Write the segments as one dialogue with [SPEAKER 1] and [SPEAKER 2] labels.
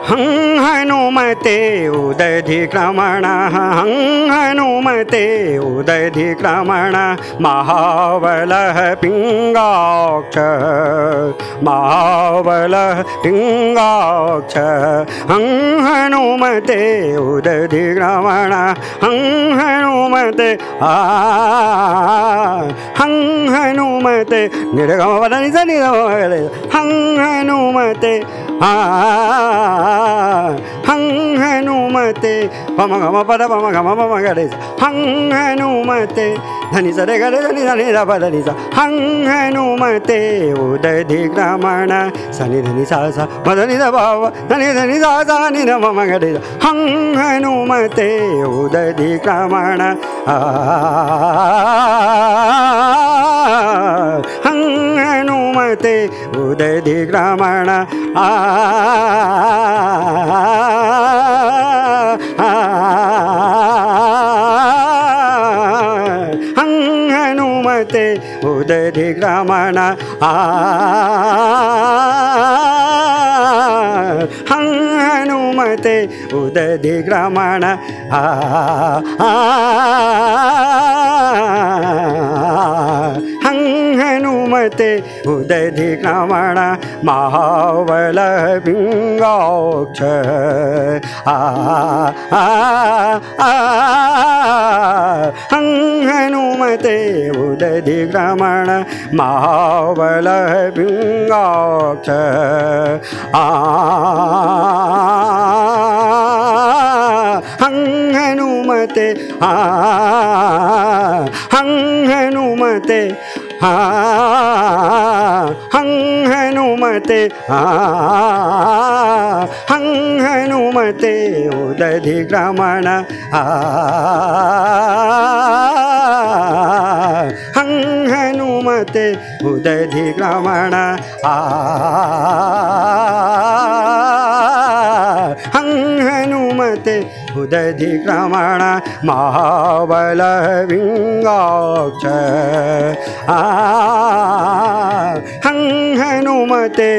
[SPEAKER 1] हनुमते उदधिक्रमण हनुमते उदधिक्रमण महाबलः पिङ्गाक्ष महाबलः पिङ्गाक्ष हनुमते उदधिक्रमण हनुमते हनुमते निरगमपदनि स निरगमपदनि हनुमते हनुमते पम गम पद पम गम पम गरे हनुमते धनि स रे गरे धनि धनि ध पद नि स हनुमते उदधिक्रमण सनि धनि सा सा मद नि ध भाव धनि धनि सा सा नि ध मम गरे हनुमते उदधिक्रमण हनुमते उदधिक्रमण हनुमते उदधिक्रमण हनुमते उदधिक्रमण हनुमते उदधिक्रमण महाबलः पिङ्गाक्ष हनुमते उदधिक्रमण महाबलः पिङ्गाक्ष हनुमते हनुमते हनुमते हनुमते उदधिक्रमण हनुमते उदधिक्रमण हनुमते उदधिक्रमण महाबलः पिङ्गाक्ष हनुमते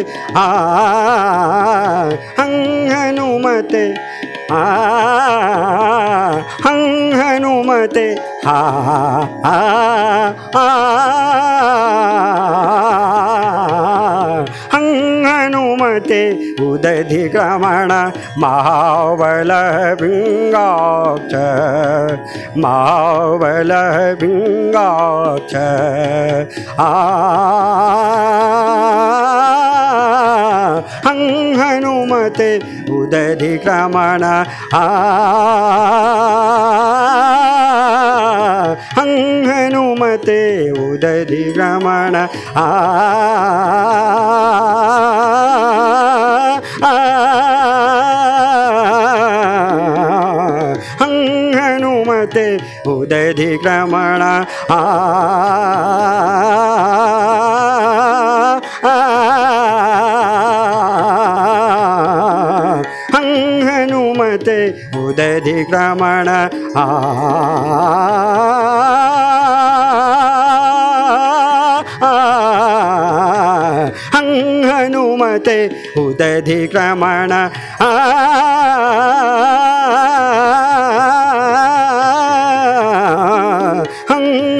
[SPEAKER 1] हनुमते हनुमते हनुमते उदधिक्रमण महाबलः पिङ्गाक्ष महाबलः पिङ्गाक्ष हनुमते उदधिक्रमण हनुमते उदधिक्रमण हनुमते उदधिक्रमण हनुमते उदधिक्रमण हनुमते उदधिक्रमण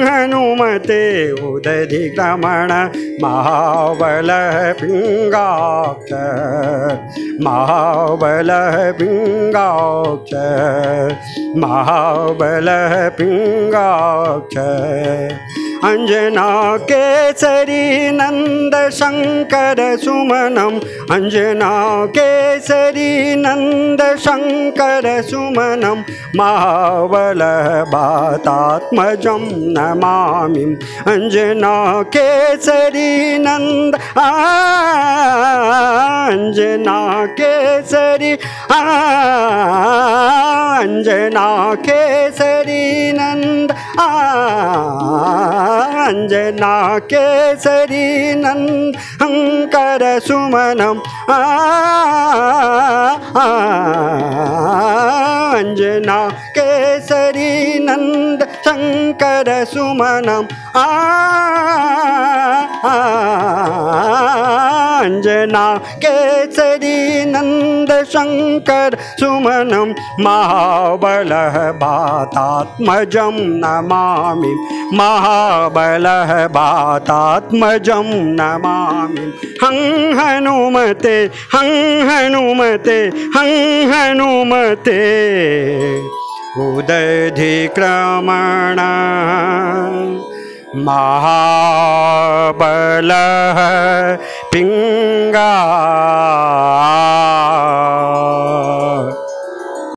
[SPEAKER 1] हनुमते उदधिक्रमण महाबलः पिङ्गाक्ष महाबलः पिङ्गाक्ष महाबलः पिङ्गाक्ष अंजना केसरी नंद शंकर सुमनम अंजना केसरी नंद शंकर सुमनम महाबलः बातात्मजं नमामि अंजना केसरी नंद अंजना केसरी अंजना केसरी नंद अंजना केसरी नंदशंकर सुमनम अंजना केसरी केसरी नंद शंकर सुमनम अंजना केसरी नंद शंकर सुमनम महाबलः बातात्मजं नमामि महाबलः बातात्मजं नमामि हं हनुमते हं हनुमते हं हनुमते उदधिक्रमण महाबलः पिंगारक